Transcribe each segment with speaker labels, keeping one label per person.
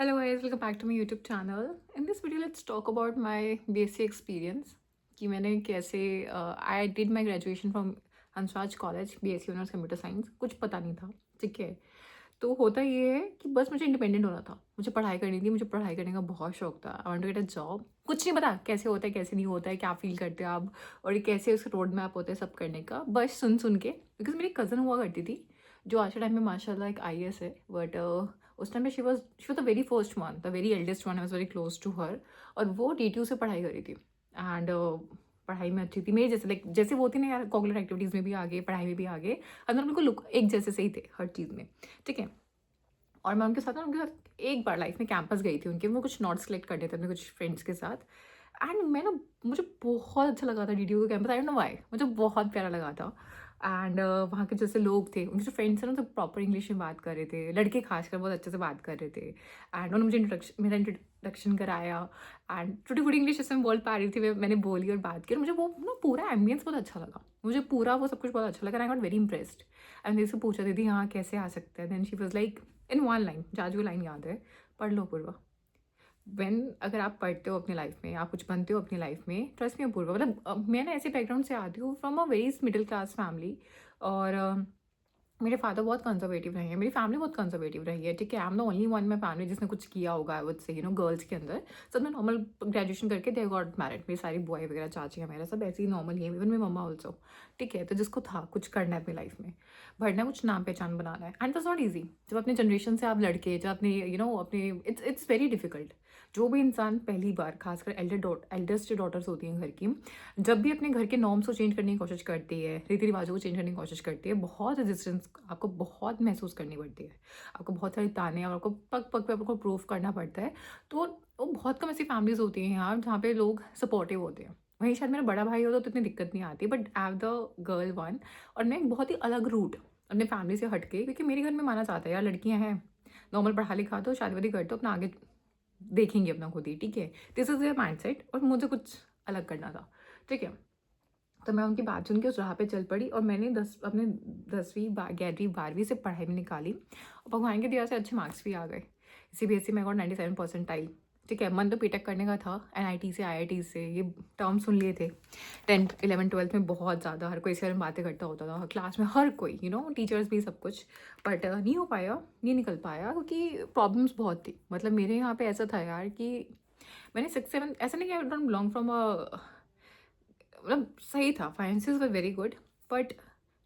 Speaker 1: Hello guys, welcome back to my YouTube channel. In this video, let's talk about my BSc experience. कि मैंने कैसे I did my graduation from Hansraj college BSc honours computer science. कुछ पता नहीं था, ठीक है. तो होता ये है कि बस मुझे इंडिपेंडेंट होना था. मुझे पढ़ाई करनी थी, मुझे पढ़ाई करने का बहुत शौक था. I want to get a job. कुछ नहीं पता कैसे होता है, कैसे नहीं होता है, क्या फील करते हो आप और ये कैसे उसका रोड मैप होता है सब करने का. बस सुन सुन के, बिकॉज मेरी कज़न हुआ करती थी जो आज के टाइम में माशाल्लाह एक IAS है. बट उस टाइम में she was the very first one, the very eldest one. I was very close to her. और वो DTU से पढ़ाई करी थी. एंड पढ़ाई में अच्छी थी मेरी जैसे, लाइक जैसे वो थी ना यार, कॉग्निटिव एक्टिविटीज़ में भी आगे, पढ़ाई में भी आगे. अंदर उनको लुक एक जैसे से ही थे हर चीज़ में, ठीक है. और मैं उनके साथ एक बार लाइफ में कैंपस गई थी उनके. वो कुछ नोट्स सेलेक्ट करने थे अपने कुछ फ्रेंड्स के साथ. एंड मैं ना, मुझे बहुत अच्छा लगा था DTU का campus. I don't know why, मुझे बहुत प्यारा लगा था. एंड वहाँ के जैसे लोग थे, उनके जो फ्रेंड्स थे ना, तो प्रॉपर इंग्लिश में बात कर रहे थे. लड़के खासकर बहुत अच्छे से बात कर रहे थे. एंड उन्होंने मुझे मेरा इंट्रोडक्शन कराया. एंड टूटी फूटी इंग्लिश जैसे मैं बोल पा रही थी, मैंने बोली और बात की. और मुझे वो ना पूरा एम्बियंस बहुत अच्छा लगा. मुझे पूरा वो सब कुछ बहुत अच्छा लगा. I got very impressed. And मेरे से पूछा, दीदी यहाँ कैसे आ सकते हैं. Then she was like, in one line, जाजू लाइन याद है, पढ़ लो पूर्वा. अगर आप पढ़ते हो अपनी लाइफ में, आप कुछ बनते हो अपनी लाइफ में, ट्रस्ट मी पूर्वा. मतलब मैं ना ऐसे बैकग्राउंड से आती हूँ, from a very middle class family. और मेरे फादर बहुत कंजर्वेटिव रहे हैं, मेरी फैमिली बहुत कंजर्वेटिव रही है, ठीक है. I am the only one my family जिसने कुछ किया होगा, आई वुड से, गर्ल्स के अंदर. सब ने नॉर्मल ग्रेजुएशन करके दे गॉट मैरिड. मेरी सारी बॉय वगैरह, चाची मेरा सब ऐसे ही नॉर्मल ही है. इवन मेरी मम्मा ऑल्सो, ठीक है. तो जिसको था कुछ करना है अपनी लाइफ में, बढ़ना, कुछ नाम पहचान बनाना है. And it's not easy. जब अपने जनरेशन से आप लड़के, जब अपने अपने, इट्स वेरी डिफिकल्ट. जो भी इंसान पहली बार, खासकर एल्डेस्ट जो डॉटर्स होती हैं घर की, जब भी अपने घर के नॉर्म्स को चेंज करने की कोशिश करती है, रीति रिवाजों को चेंज करने की कोशिश करती है, बहुत रेजिस्टेंस आपको बहुत महसूस करनी पड़ती है. आपको बहुत सारी ताने, और आपको पग पग पे आपको प्रूफ करना पड़ता है. तो वो बहुत कम ऐसी फैमिलीज होती हैं यार जहाँ पे लोग सपोर्टिव होते हैं. वहीं शायद मेरा बड़ा भाई होता तो इतनी दिक्कत नहीं आती, but I have the girl one. और मैं एक बहुत ही अलग रूट अपने फैमिली से हट के, क्योंकि मेरे घर में माना जाता है यार, लड़कियां हैं, नॉर्मल पढ़ा लिखा दो, शादी वादी कर दो, अपना आगे देखेंगे अपना खुद ही, ठीक है. This is there mindset. और मुझे कुछ अलग करना था, ठीक है. तो मैं उनकी बात सुन के उस राह पे चल पड़ी. और मैंने अपने 10वीं 11वीं 12वीं से पढ़ाई में निकाली. और भगवान की दया से अच्छे मार्क्स भी आ गए. CBSE में गॉट 97%, ठीक है. मन तो बीटेक करने का था, NIT से, IIT से, ये टर्म सुन लिए थे 10th 11th 12th में बहुत ज़्यादा. हर कोई इस बारे में बातें करता होता था क्लास में, हर कोई, टीचर्स भी, सब कुछ. बट नहीं हो पाया, नहीं निकल पाया, क्योंकि प्रॉब्लम्स बहुत थी. मतलब मेरे यहाँ पे ऐसा था यार कि मैंने 6 7, ऐसा नहीं कि I don't belong from a, मतलब सही था, finances were very good. But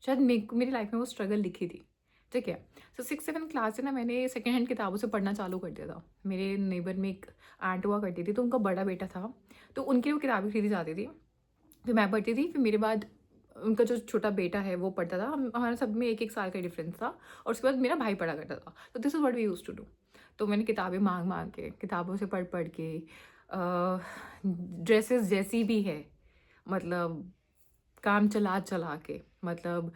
Speaker 1: शायद मेरी लाइफ में वो स्ट्रगल लिखी थी, ठीक है. तो 6 7 क्लास से ना मैंने सेकेंड हैंड किताबों से पढ़ना चालू कर दिया था. मेरे नेबर में एक आंट हुआ करती थी, तो उनका बड़ा बेटा था, तो उनके लिए वो किताबें खरीदी जाती थी. फिर मैं पढ़ती थी, फिर मेरे बाद उनका जो छोटा बेटा है वो पढ़ता था. हमारा सब में 1 1 साल का डिफरेंस था. और उसके बाद मेरा भाई पढ़ा करता था. तो this is what we used to do. तो मैंने किताबें मांग मांग के, किताबों से पढ़ पढ़ के, ड्रेसेस जैसी भी है, मतलब काम चला चला के, मतलब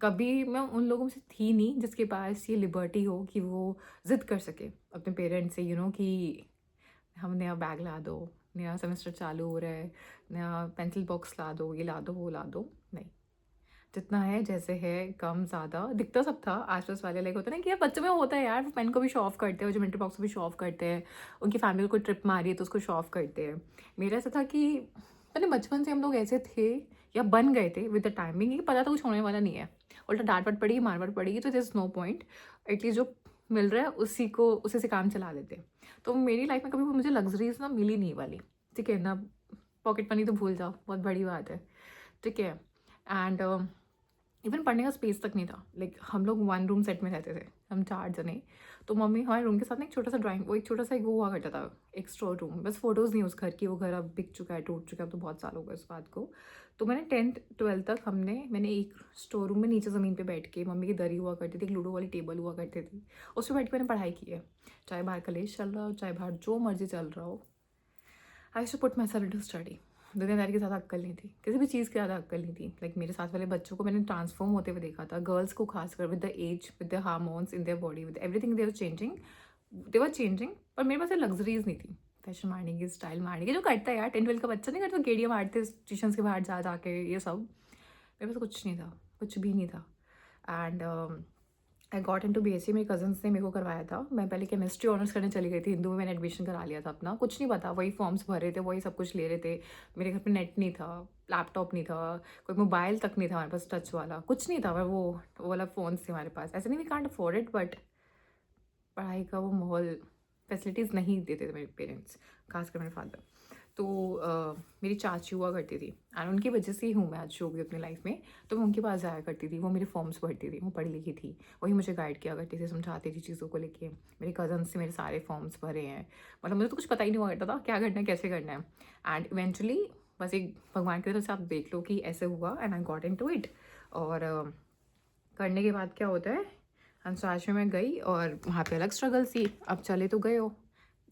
Speaker 1: कभी मैं उन लोगों में से थी नहीं जिसके पास ये लिबर्टी हो कि वो ज़िद कर सके अपने पेरेंट्स से, कि हम नया बैग ला दो, नया सेमेस्टर चालू हो रहा है, नया पेंसिल बॉक्स ला दो, ये ला दो, वो ला दो. नहीं, जितना है जैसे है, कम ज़्यादा दिखता सब था. आसपास वाले लाइक होता है ना कि यार बच्चों में होता है यार, पेन को भी शो ऑफ करते हैं, ज्योमेट्री बॉक्स को भी शो ऑफ करते हैं, उनकी फैमिली को कोई ट्रिप मारी है तो उसको शो ऑफ करते हैं. मेरा ऐसा था कि मैंने बचपन से हम लोग ऐसे थे या बन गए थे विद द टाइमिंग, कि पता था कुछ होने वाला नहीं है. उल्टा डांट वाट पड़ेगी, मार वाट पड़ेगी, तो दिस नो पॉइंट. एटलीस्ट जो मिल रहा है उसी से काम चला लेते हैं. तो मेरी लाइफ में कभी मुझे लग्जरीज ना मिली नहीं वाली, ठीक है ना. पॉकेट मनी तो भूल जाओ, बहुत बड़ी बात है, ठीक है. एंड इवन पढ़ने का स्पेस तक नहीं था. लाइक हम लोग 1 रूम सेट में रहते थे, हम 4 जने. तो मम्मी हमारे रूम के साथ ना एक छोटा सा ड्राइंग, वो एक छोटा सा एक वो हुआ करता था, एक स्टोर रूम. बस फोटोज़ नहीं उस घर की, वो घर अब बिक चुका है, टूट चुका है, अब तो बहुत साल हो गए उस बात को. तो मैंने 10th 12th तक मैंने एक स्टोर रूम में नीचे ज़मीन पे बैठ के, मम्मी की दरी हुआ करती थी, एक लूडो वाली टेबल हुआ करती थी, उस पर बैठ के मैंने पढ़ाई की है. चाहे बाहर कलेश चल रहा हो, चाहे बाहर जो मर्जी चल रहा हो, I should put myself to study. दुनियादारी की ज़्यादा अक्ल नहीं थी, किसी भी चीज़ की ज़्यादा अक्ल नहीं थी. लाइक मेरे साथ वाले बच्चों को मैंने ट्रांसफॉर्म होते हुए देखा था, गर्ल्स को खासकर, with the age, with the hormones in their body, with everything they were changing. पर मेरे पास लग्जरीज नहीं थी फैशन मारने की, स्टाइल मारने की, जो करता है यार 10th 12th का बच्चा नहीं करता, गेड़ियाँ मारते ट्यूशन के बाहर जा जाके, ये सब. मेरे पास कुछ नहीं था, कुछ भी नहीं था. And I got into BSc, मेरे कज़न्स ने मेरे को करवाया था। मैं पहले केमिस्ट्री ऑनर्स करने चली गई थी, हिंदू में मैंने एडमिशन करा लिया था अपना। कुछ नहीं पता, वही फॉर्म्स भर रहे थे, वही सब कुछ ले रहे थे। मेरे घर पे नेट नहीं था, लैपटॉप नहीं था, कोई मोबाइल तक नहीं था हमारे पास, टच वाला कुछ नहीं था। वो वाला फ़ोन्स थे हमारे पास। ऐसे नहीं we can't afford it, but पढ़ाई का वो माहौल, फैसिलिटीज़ नहीं देते थे मेरे पेरेंट्स, खासकर मेरे फादर। तो मेरी चाची हुआ करती थी एंड उनकी वजह से ही हूँ मैं आज जो भी अपनी लाइफ में। तो मैं उनके पास जाया करती थी, वो मेरे फॉर्म्स भरती थी, वो पढ़ी लिखी थी, वही मुझे गाइड किया करती थी, समझाती थी चीज़ों को लेके। मेरे कज़न से मेरे सारे फॉर्म्स भरे हैं, मतलब मुझे तो कुछ पता ही नहीं हुआ करता था क्या करना है कैसे करना है। एंड इवेंचुअली बस एक भगवान की तरफ से आप देख लो कि ऐसे हुआ and I got into it. और करने के बाद क्या होता है, हंसराज में मैं गई और वहाँ पे अलग स्ट्रगल थी। अब चले तो गए हो,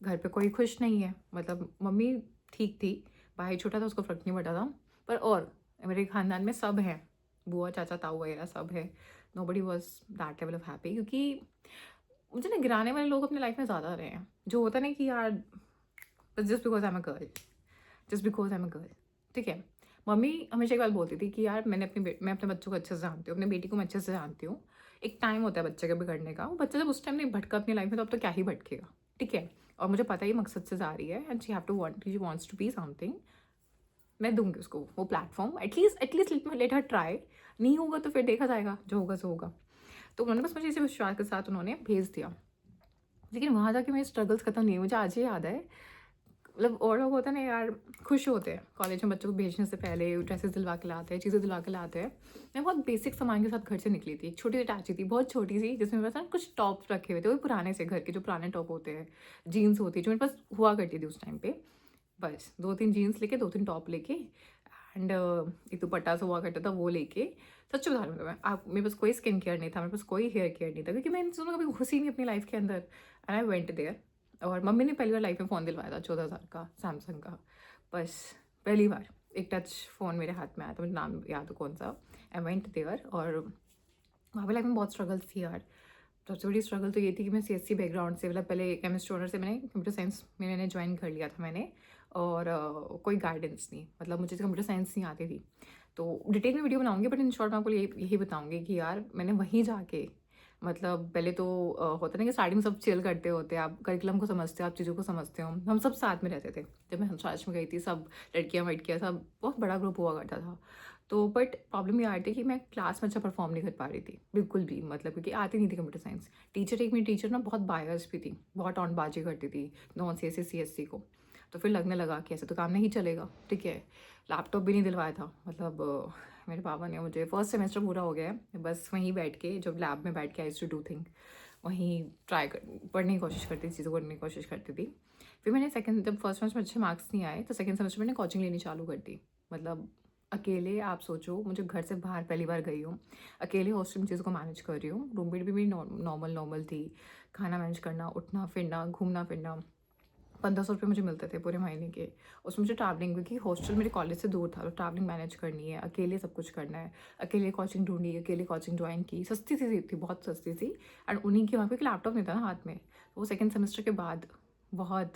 Speaker 1: घर पे कोई खुश नहीं है, मतलब मम्मी ठीक थी, भाई छोटा था उसको फ़र्क नहीं पड़ा था, पर और मेरे ख़ानदान में सब हैं, बुआ चाचा ताऊ वगैरह सब है। Nobody was that level of happy, क्योंकि मुझे ना गिराने वाले लोग अपनी लाइफ में ज़्यादा रहे हैं। जो होता नहीं कि यार just because I am a girl, just because I am a girl, ठीक है। मम्मी हमेशा एक बात बोलती थी कि यार मैं अपने बच्चों को अच्छे से जानती हूँ, अपने बेटी को मैं अच्छे से जानती हूँ। एक टाइम होता है बच्चे का बिगड़ने का, वो बच्चा जब उस टाइम नहीं भटका अपनी लाइफ में तो अब तो क्या ही भटकेगा, ठीक है। और मुझे पता ही मकसद से जा रही है and she wants to be something. मैं दूंगी उसको वो platform, at least let her try. नहीं होगा तो फिर देखा जाएगा, जो होगा सो होगा। तो उन्होंने बस मुझे इसी विश्वास के साथ उन्होंने भेज दिया। लेकिन वहाँ जाके मेरे स्ट्रगल्स खत्म नहीं हुए, मुझे आज ही याद है। मतलब और लोग होते हैं ना यार, खुश होते हैं कॉलेज में बच्चों को भेजने से पहले, ड्रेसेस दिलवा के लाते हैं, चीज़ें दिलवा के लाते हैं। मैं बहुत बेसिक सामान के साथ घर से निकली थी, एक छोटी सी टाची थी, बहुत छोटी सी, जिसमें मेरे पास ना कुछ टॉप्स रखे हुए थे, वो पुराने से घर के जो पुराने टॉप होते हैं, जीन्स होती है जो मेरे पास हुआ करती थी उस टाइम पे। बस 2-3 जीन्स लेके, 2-3 टॉप लेके एंड एक दुपट्टा सा हुआ करता था वो लेके। सच बता रही हूँ मैं, आप मेरे पास कोई स्किन केयर नहीं था, मेरे पास कोई हेयर केयर नहीं था, क्योंकि मैं इन चीज़ों में कभी घुसी नहीं अपनी लाइफ के अंदर। And I went there. और मम्मी ने पहली बार लाइफ में फ़ोन दिलवाया था 14,000 का, सैमसंग का। बस पहली बार एक टच फ़ोन मेरे हाथ में आया था, मुझे नाम याद हो कौन सा। आई वेंट देयर और वहाँ पे लाइफ में बहुत स्ट्रगल्स थी यार। सबसे बड़ी स्ट्रगल तो ये थी कि मैं सीएससी बैकग्राउंड से, मतलब पहले केमिस्ट्री ऑनर से मैंने कंप्यूटर साइंस में मैंने ज्वाइन कर लिया था मैंने। और कोई गाइडेंस नहीं, मतलब मुझे कंप्यूटर साइंस नहीं आती थी। तो डिटेल में वीडियो बनाऊंगी, बट इन शॉर्ट मैं आपको यही बताऊंगी कि यार मैंने वहीं जाके, मतलब पहले तो होता ना कि स्टार्टिंग में सब चिल करते होते हैं, आप करिकुलम को समझते हो, आप चीज़ों को समझते हो। हम सब साथ में रहते थे जब मैं हंसराज में गई थी, सब लड़कियाँ वड़कियाँ सब, बहुत बड़ा ग्रुप हुआ करता था। तो बट प्रॉब्लम ये आ रही थी कि मैं क्लास में अच्छा परफॉर्म नहीं कर पा रही थी बिल्कुल भी, मतलब क्योंकि आती नहीं थी कंप्यूटर साइंस। एक मेरी टीचर ना बहुत बायस भी थी, बहुत टॉन्टबाजी करती थी नॉन CSC को। तो फिर लगने लगा कि ऐसे तो काम नहीं चलेगा, ठीक है। लैपटॉप भी नहीं दिलवाया था, मतलब मेरे पापा ने मुझे, फर्स्ट सेमेस्टर पूरा हो गया है, बस वहीं बैठ के जब लैब में बैठ के आई टू डू थिंग, वहीं ट्राई कर पढ़ने की कोशिश करती थी, चीज़ों को करने की कोशिश करती थी। फिर मैंने सेकंड, जब फर्स्ट सेमेस्टर में अच्छे मार्क्स नहीं आए तो सेकंड सेमेस्टर में मैंने कोचिंग लेनी चालू कर दी। मतलब अकेले, आप सोचो, मुझे घर से बाहर पहली बार गई हूँ, अकेले हॉस्टल में चीज़ों को मैनेज कर रही हूँ। रूममेट भी मेरी नॉर्मल थी, खाना मैनेज करना, उठना फिरना, घूमना फिरना। 1500 रुपये मुझे मिलते थे पूरे महीने के। उसमें मुझे ट्रैवलिंग, क्योंकि हॉस्टल मेरे कॉलेज से दूर था, तो ट्रैवलिंग मैनेज करनी है, अकेले सब कुछ करना है। अकेले कोचिंग ढूंढी, अकेले कोचिंग ज्वाइन की, सस्ती सी थी, बहुत सस्ती थी। एंड उन्हीं के वहाँ पे लैपटॉप नहीं था ना हाथ में, तो वो सेकेंड सेमेस्टर के बाद बहुत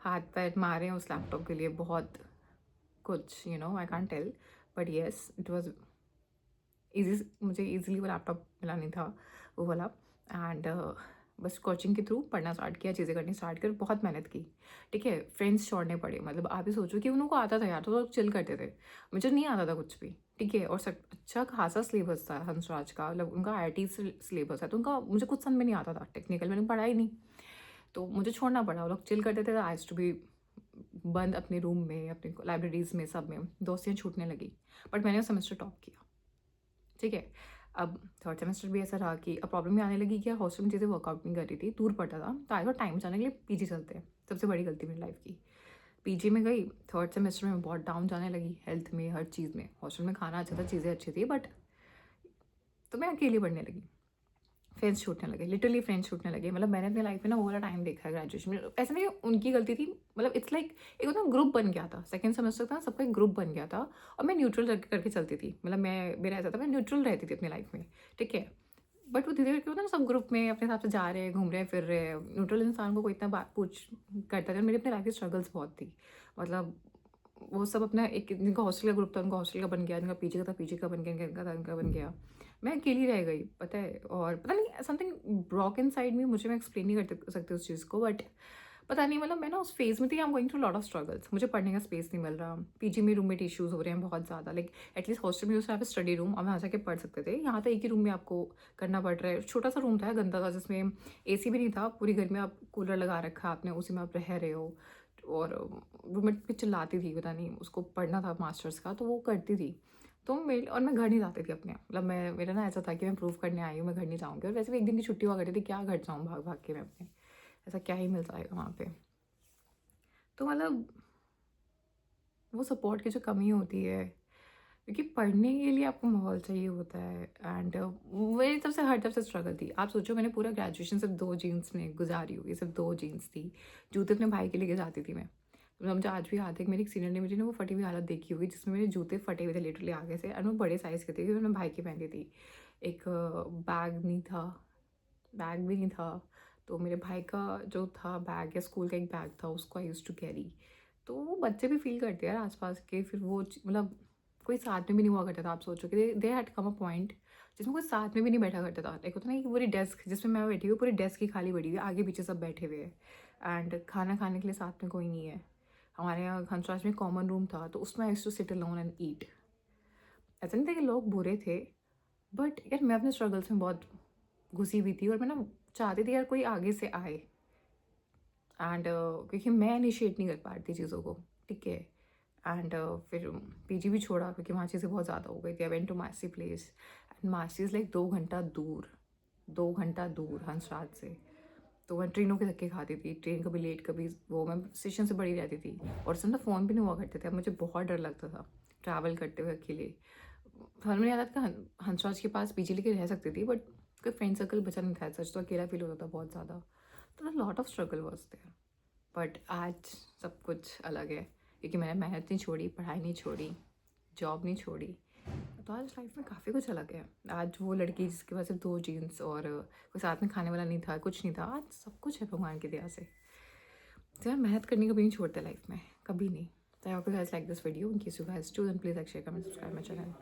Speaker 1: हाथ पैर मारे हैं उस लैपटॉप के लिए, बहुत कुछ, I can't tell, but yes it was easy. मुझे ईजिली वो लैपटॉप मिला नहीं था, वो वाला। एंड बस कोचिंग के थ्रू पढ़ना स्टार्ट किया, चीज़ें करनी स्टार्ट कर, बहुत मेहनत की, ठीक है। फ्रेंड्स छोड़ने पड़े, मतलब आप ही सोचो कि उन लोगों को आता था यार, तो वो चिल करते थे, मुझे नहीं आता था कुछ भी, ठीक है। और सब अच्छा खासा सिलेबस था हंसराज का, मतलब उनका IIT सिलेबस है, तो उनका मुझे कुछ समझ में नहीं आता था, टेक्निकल मैंने पढ़ा ही नहीं, तो मुझे छोड़ना पड़ा। वो लोग चिल करते थे, आई टू बी बंद अपने रूम में, अपने लाइब्रेरीज में, सब में दोस्तियाँ छूटने लगी। बट मैंने सेमेस्टर टॉप किया, ठीक है। अब थर्ड सेमेस्टर भी ऐसा रहा कि अब प्रॉब्लम ये आने लगी कि हॉस्टल में चीज़ें वर्कआउट नहीं कर रही थी, दूर पड़ता था, तो आएगा टाइम जाने के लिए पीजी चलते हैं। सबसे बड़ी गलती मेरी लाइफ की, पीजी में गई, थर्ड सेमेस्टर में बहुत डाउन जाने लगी, हेल्थ में, हर चीज़ में। हॉस्टल में खाना अच्छा था, चीज़ें अच्छी थी, बट तो मैं अकेली पढ़ने लगी, फ्रेंड्स छूटने लगे, लिटरली फ्रेंड्स छूटने लगे। मतलब मैंने अपनी लाइफ में ना वो वाला टाइम देखा है ग्रेजुएशन में, ऐसा नहीं उनकी गलती थी, मतलब इट्स लाइक एक होता ग्रुप बन गया था, सेकंड सेमेस्टर था, सबका एक ग्रुप बन गया था, और मैं न्यूट्रल करके चलती थी, मतलब मेरा ऐसा था, मैं न्यूट्रल रहती थी अपनी लाइफ में, ठीक है। बट वो धीरे धीरे होता है ना, सब ग्रुप में अपने हिसाब से जा रहे हैं, घूम रहे हैं, फिर रहे हैं, न्यूट्रल इंसान को कोई इतना बात पूछ करता था। मेरी अपनी लाइफ की स्ट्रगल्स बहुत थी, मतलब वो सब अपना एक, जिनका हॉस्टल का ग्रुप था उनका हॉस्टल का बन गया, जिनका पीजी का था पीजी का बन गया, इनका था इनका बन गया। मैं अकेली रह गई, पता है? और पता नहीं समथिंग ब्रोक इनसाइड मी, मुझे मैं एक्सप्लेन नहीं कर सकती उस चीज़ को, बट पता नहीं, मतलब मैं ना उस फेज़ में थी, I am going through lot of struggles. मुझे पढ़ने का स्पेस नहीं मिल रहा, पीजी में रूममेट इश्यूज़ हो रहे हैं बहुत ज़्यादा, लाइक एटलीस्ट हॉस्टल में used to have a study room, और वहाँ जाके पढ़ सकते थे। यहाँ तो एक ही रूम में आपको करना पड़ रहा है। छोटा-सा रूम था, गंदा था, जिसमें एसी भी नहीं था। पूरी घर में आप कूलर लगा रखा है आपने, उसी में आप रह रहे हो। और रूममेट भी चिल्लाती थी, पता नहीं उसको पढ़ना था मास्टर्स का, तो वो करती थी। तो मेरे और मैं घर नहीं जाती थी अपने, मतलब मैं मेरा ना ऐसा था कि मैं प्रूव करने आई हूँ, मैं घर नहीं जाऊँगी। और वैसे भी एक दिन की छुट्टी हुआ करती थी, क्या घर जाऊँ भाग-भाग के मैं अपने, ऐसा क्या ही मिल जाएगा वहाँ पे। तो मतलब वो सपोर्ट की जो कमी होती है, क्योंकि पढ़ने के लिए आपको माहौल चाहिए होता है। एंड मेरी तरफ से हर तरफ से स्ट्रगल थी। आप सोचो, मैंने पूरा ग्रेजुएशन सिर्फ 2 जीन्स में गुजारी हुई, सिर्फ 2 जीन्स थी। जूते अपने भाई के लेके जाती थी मैं। मतलब मुझे आज भी याद है कि मेरी एक सीनियर ने मुझे ना वो फटी हुई हालत देखी होगी, जिसमें मेरे जूते फटे हुए थे लिटरली आगे से, और वो बड़े साइज़ के थे, क्योंकि मैंने भाई की पहनी थी। एक बैग नहीं था, बैग भी नहीं था, तो मेरे भाई का जो था बैग, या स्कूल का एक बैग था, उसको आई यूज्ड टू कैरी। तो वो बच्चे भी फ़ील करते हैं यार आस-पास के, फिर वो मतलब कोई साथ में भी नहीं हुआ करता था। आप सोचो कि they had come a point जिसमें कोई साथ में भी नहीं बैठा करता था। लाइक होता है ना कि पूरी डेस्क जिसमें मैं बैठी हुई, पूरी डेस्क ही खाली पड़ी हुई है, आगे-पीछे सब बैठे हुए हैं। एंड खाना खाने के लिए साथ में कोई नहीं है। हमारे यहाँ हंसराज में कॉमन रूम था, तो उसमें I used to sit alone and eat. ऐसा नहीं था कि लोग बुरे थे, बट यार मैं अपने स्ट्रगल्स में बहुत घुसी हुई थी, और मैं ना चाहती थी यार कोई आगे से आए। एंड क्योंकि मैं इनिशिएट नहीं कर पा रही थी चीज़ों को, ठीक है? एंड फिर पीजी भी छोड़ा, क्योंकि वहाँ चीज़ें बहुत ज़्यादा हो गई थी। आई वेंट टू मासी प्लेस, एंड मासी इज़ लाइक 2 घंटा दूर, 2 घंटा दूर हंसराज से। तो मैं ट्रेनों के धक्के खाती थी, ट्रेन कभी लेट, कभी वो, मैं स्टेशन से बड़ी रहती थी। और उस समय तो फ़ोन भी नहीं हुआ करते थे, अब मुझे बहुत डर लगता था ट्रैवल करते हुए अकेले। फिर मुझे याद आता था हंसराज के पास पीजी लेके रह सकती थी, बट कोई फ्रेंड सर्कल बचा नहीं था, सच तो अकेला फील होता था बहुत ज़्यादा। तो lot of struggle was there, but आज सब कुछ अलग है, क्योंकि मैंने मेहनत नहीं छोड़ी, पढ़ाई नहीं छोड़ी, जॉब नहीं छोड़ी। तो आज लाइफ में काफ़ी कुछ अलग है। आज वो लड़की जिसके पास सिर्फ 2 जीन्स और कोई साथ में खाने वाला नहीं था, कुछ नहीं था, आज सब कुछ है भगवान की दया से। तो यार मेहनत करनी कभी नहीं छोड़ते लाइफ में, कभी नहीं। तो I hope you guys like this video. In case you guys do, then please like, share, comment, subscribe my channel.